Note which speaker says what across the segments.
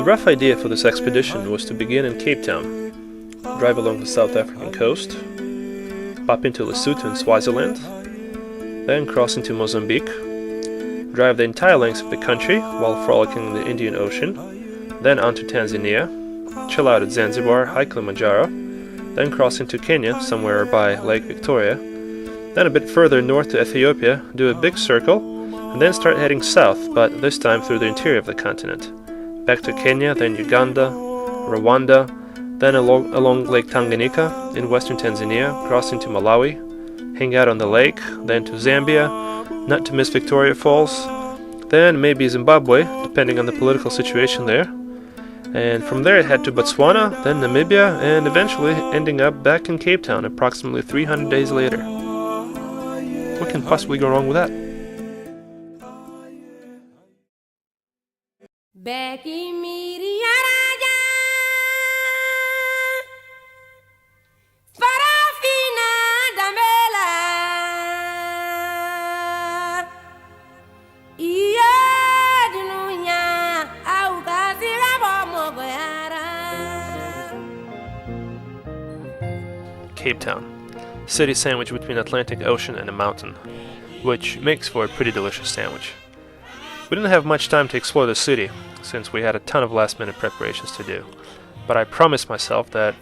Speaker 1: The rough idea for this expedition was to begin in Cape Town, drive along the South African coast, pop into Lesotho in Swaziland, then cross into Mozambique, drive the entire length of the country while frolicking in the Indian Ocean, then on to Tanzania, chill out at Zanzibar, hike Kilimanjaro, then cross into Kenya somewhere by Lake Victoria, then a bit further north to Ethiopia, do a big circle, and then start heading south, but this time through the interior of the continent. Back to Kenya, then Uganda, Rwanda, then along Lake Tanganyika in western Tanzania, cross into Malawi, hang out on the lake, then to Zambia, not to miss Victoria Falls, then maybe Zimbabwe, depending on the political situation there. And from there head to Botswana, then Namibia, and eventually ending up back in Cape Town approximately 300 days later. What can possibly go wrong with that? Cape Town, city sandwiched between Atlantic Ocean and a mountain, which makes for a pretty delicious sandwich. We didn't have much time to explore the city, since we had a ton of last-minute preparations to do, but I promised myself that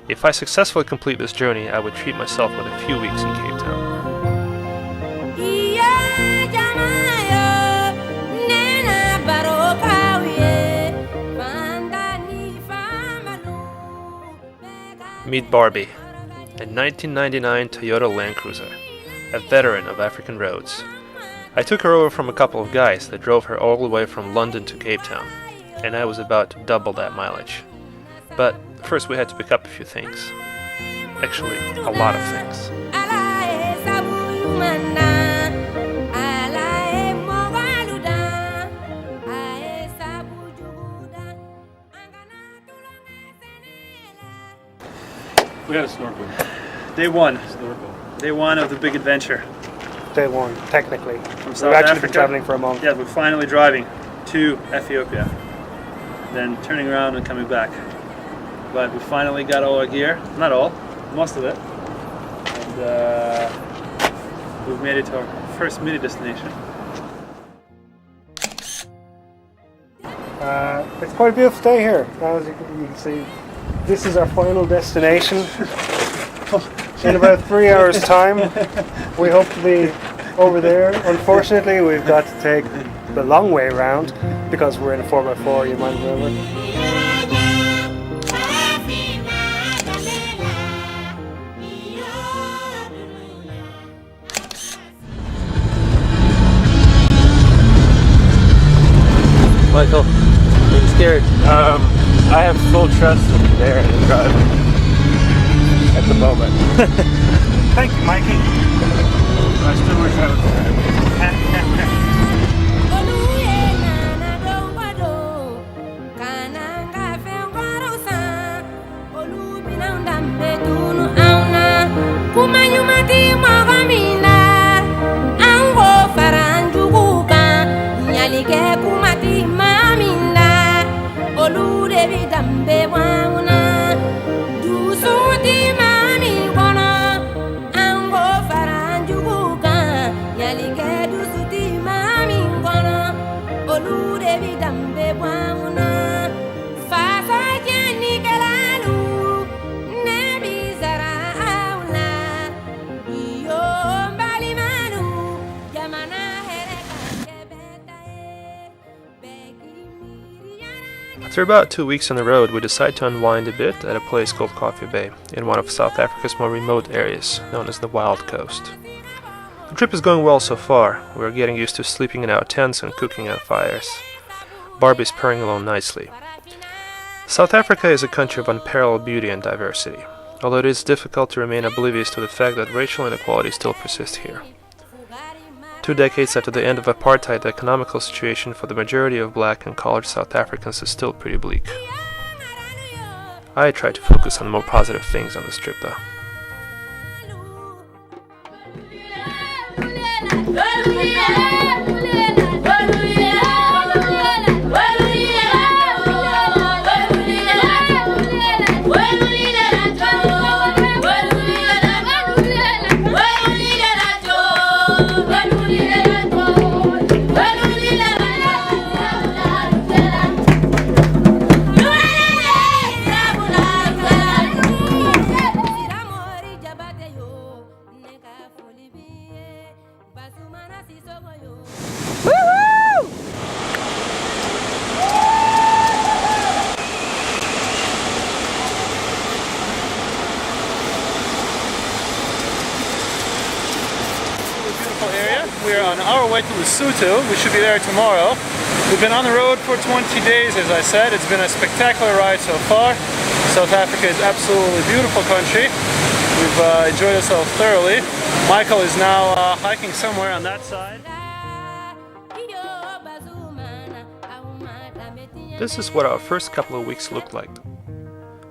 Speaker 1: if I successfully complete this journey, I would treat myself with a few weeks in Cape Town. Meet Barbie, a 1999 Toyota Land Cruiser, a veteran of African roads. I took her over from a couple of guys that drove her all the way from London to Cape Town, and I was about to double that mileage. But first we had to pick up a few things. Actually, a lot of things.
Speaker 2: We had a snorkel. Day one. Snorkel. Day one of the big adventure.
Speaker 3: Day one, technically.
Speaker 2: From South
Speaker 3: We've actually
Speaker 2: Africa.
Speaker 3: been traveling for a month.
Speaker 2: Yeah, we're finally driving to Ethiopia. Then turning around and coming back. But we finally got all our gear. Not all, most of it. And we've made it to our first mini destination.
Speaker 3: It's quite a beautiful day here. As you can see, this is our final destination. In about 3 hours' time, we hope to be over there. Unfortunately, we've got to take the long way around because we're in a 4x4, you might remember.
Speaker 1: Michael, I'm scared.
Speaker 2: I have full trust in Darren and driving at the moment.
Speaker 3: Thank you, Mikey.
Speaker 2: I still wish I was there.
Speaker 1: After about 2 weeks on the road, we decided to unwind a bit at a place called Coffee Bay, in one of South Africa's more remote areas, known as the Wild Coast. The trip is going well so far. We're getting used to sleeping in our tents and cooking on fires. Barbie's purring along nicely. South Africa is a country of unparalleled beauty and diversity, although it is difficult to remain oblivious to the fact that racial inequality still persists here. 2 decades after the end of apartheid, the economical situation for the majority of black and colored South Africans is still pretty bleak. I try to focus on more positive things on this trip though.
Speaker 2: on our way to Lesotho. We should be there tomorrow. We've been on the road for 20 days, as I said. It's been a spectacular ride so far. South Africa is absolutely beautiful country. We've enjoyed ourselves thoroughly. Michael is now hiking somewhere on that side.
Speaker 1: This is what our first couple of weeks looked like.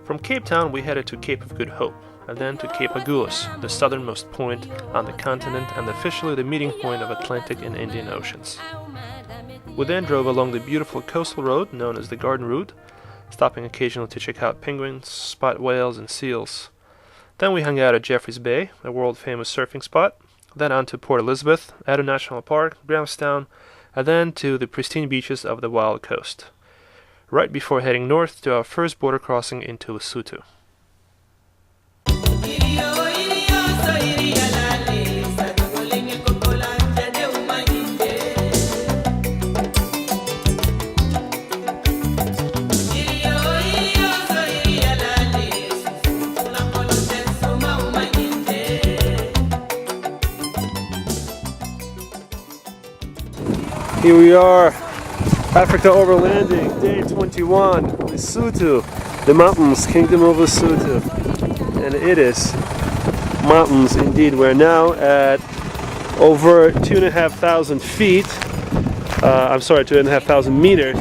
Speaker 1: From Cape Town we headed to Cape of Good Hope, and then to Cape Agulhas, the southernmost point on the continent and officially the meeting point of Atlantic and Indian Oceans. We then drove along the beautiful coastal road known as the Garden Route, stopping occasionally to check out penguins, spot whales and seals. Then we hung out at Jeffreys Bay, a world-famous surfing spot, then on to Port Elizabeth, Addo National Park, Grahamstown, and then to the pristine beaches of the Wild Coast, right before heading north to our first border crossing into Lesotho.
Speaker 2: Here we are, Africa overlanding, day 21, Lesotho, the mountains, Kingdom of Lesotho. And it is mountains indeed. We're now at over 2,500 feet. 2,500 meters.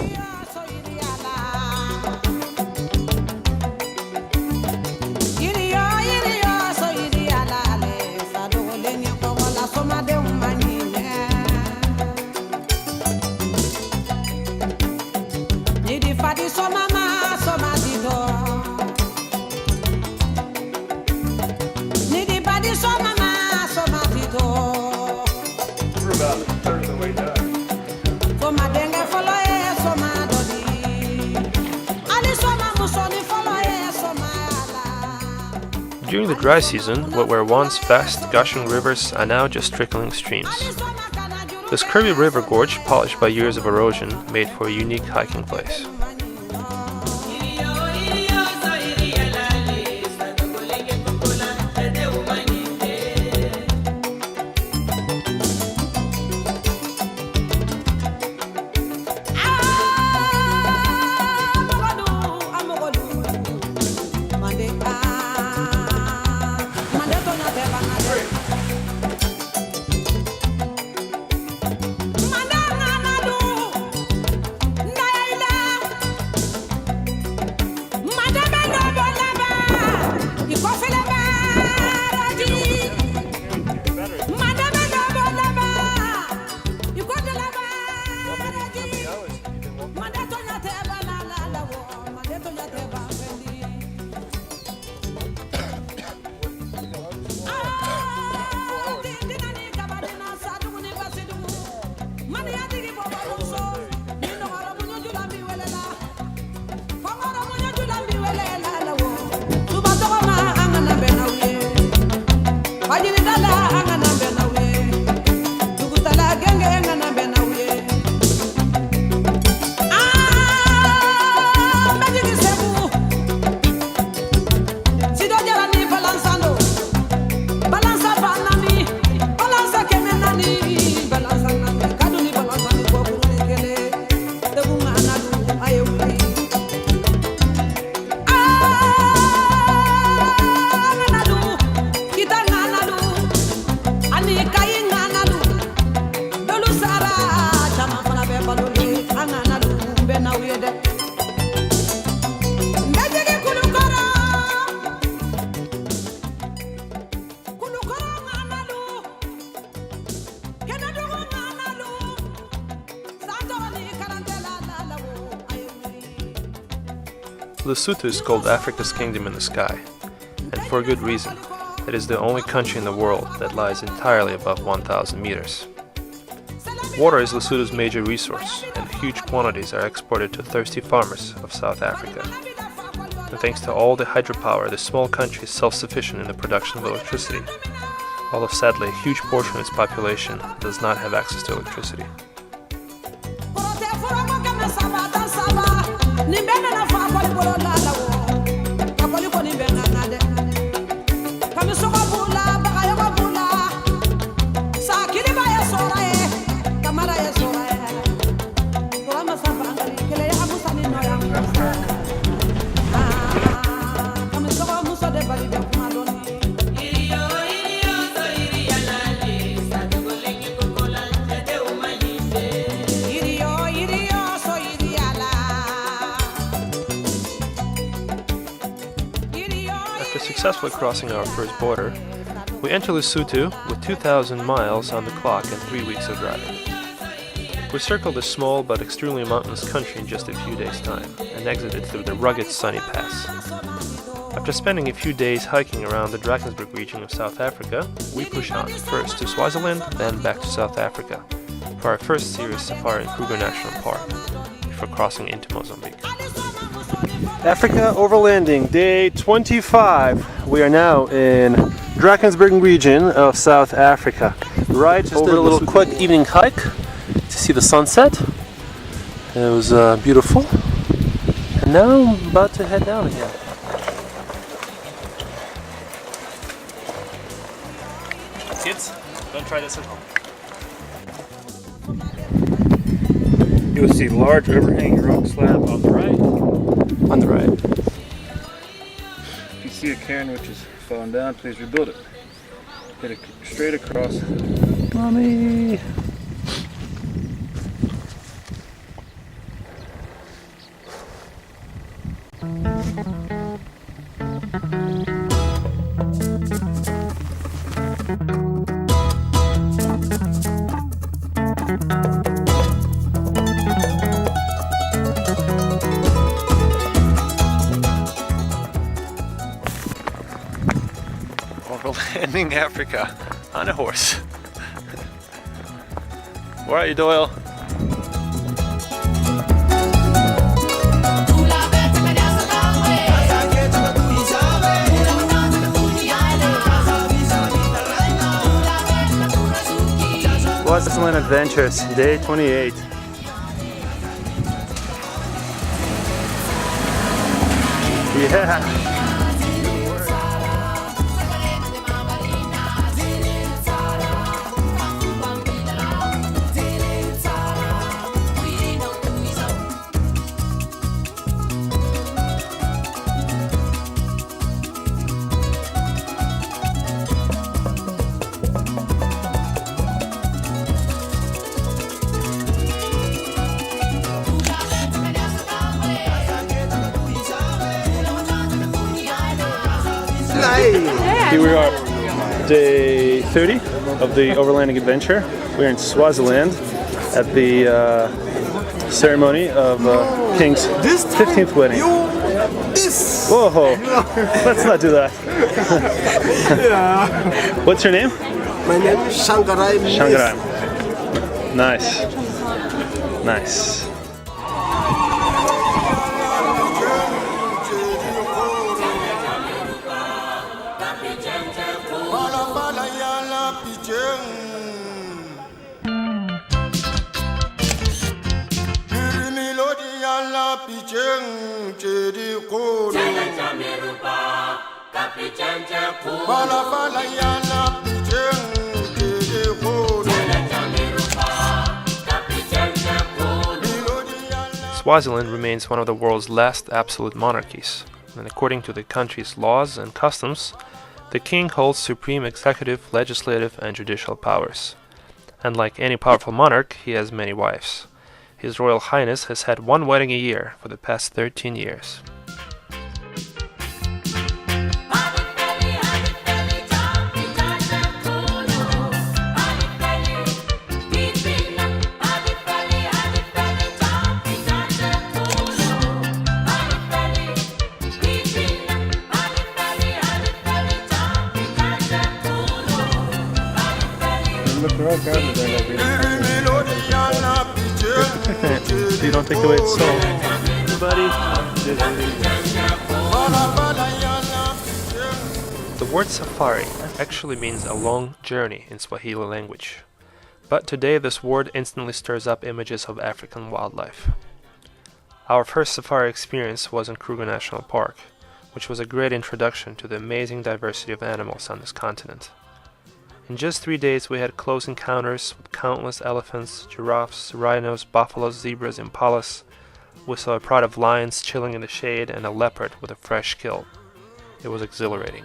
Speaker 2: We're about a third of the way done.
Speaker 1: During the dry season, what were once vast gushing rivers are now just trickling streams. This curvy river gorge, polished by years of erosion, made for a unique hiking place. Lesotho is called Africa's Kingdom in the Sky, and for good reason. It is the only country in the world that lies entirely above 1,000 meters. Water is Lesotho's major resource, and huge quantities are exported to thirsty farmers of South Africa. And thanks to all the hydropower, the small country is self-sufficient in the production of electricity, although sadly a huge portion of its population does not have access to electricity. successfully crossing our first border, we enter Lesotho with 2,000 miles on the clock and 3 weeks of driving. We circled this small but extremely mountainous country in just a few days' time and exited through the rugged Sunny Pass. After spending a few days hiking around the Drakensberg region of South Africa, we push on, first to Swaziland, then back to South Africa, for our first serious safari in Kruger National Park, before crossing into Mozambique.
Speaker 2: Africa overlanding, day 25. We are now in Drakensberg region of South Africa. Right, just did a little quick evening hike to see the sunset. It was beautiful. And now I'm about to head down again. Kids, don't try this at home.
Speaker 4: You will see large overhanging rock slab on the right.
Speaker 2: On the right.
Speaker 4: If you see a cairn which is fallen down, please rebuild it. Get it straight across.
Speaker 2: Mommy! Overlanding Africa on a horse. Where are you, Doyle? Swaziland Adventures, day 28. Yeah. Here we are, day 30 of the overlanding adventure. We're in Swaziland at the ceremony of King's 15th wedding. Whoa, let's not do that. What's your name?
Speaker 5: My name is Shangarai.
Speaker 2: Shangarai. Nice. Nice.
Speaker 1: Swaziland remains one of the world's last absolute monarchies, and according to the country's laws and customs, the king holds supreme executive, legislative, and judicial powers. And like any powerful monarch, he has many wives. His Royal Highness has had one wedding a year for the past 13 years.
Speaker 2: You don't take away its soul. Buddy.
Speaker 1: The word safari actually means a long journey in Swahili language. But today this word instantly stirs up images of African wildlife. Our first safari experience was in Kruger National Park, which was a great introduction to the amazing diversity of animals on this continent. In just 3 days we had close encounters with countless elephants, giraffes, rhinos, buffaloes, zebras, impalas. We saw a pride of lions chilling in the shade and a leopard with a fresh kill. It was exhilarating.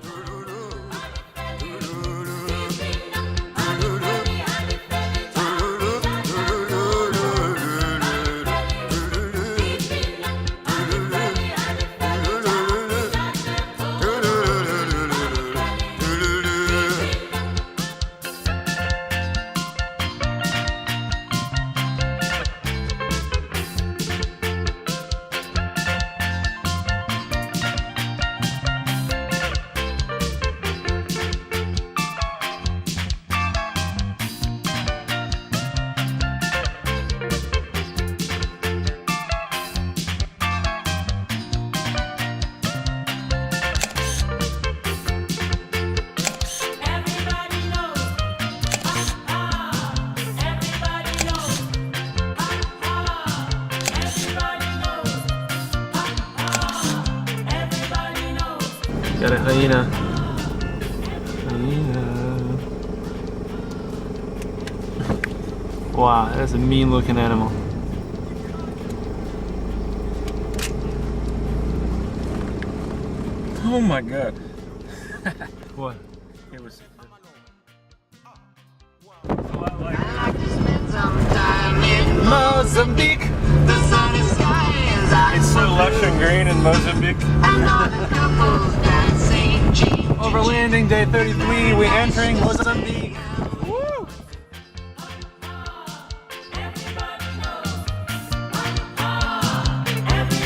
Speaker 2: Got a hyena. Hyena. Wow, that's a mean looking animal.
Speaker 4: Oh my god.
Speaker 2: What?
Speaker 4: It was.
Speaker 2: Mozambique!
Speaker 6: The sunny skies are
Speaker 4: It's so lush and green in Mozambique.
Speaker 6: and all the couples dancing.
Speaker 2: Over landing day 33, we're entering Mozambique.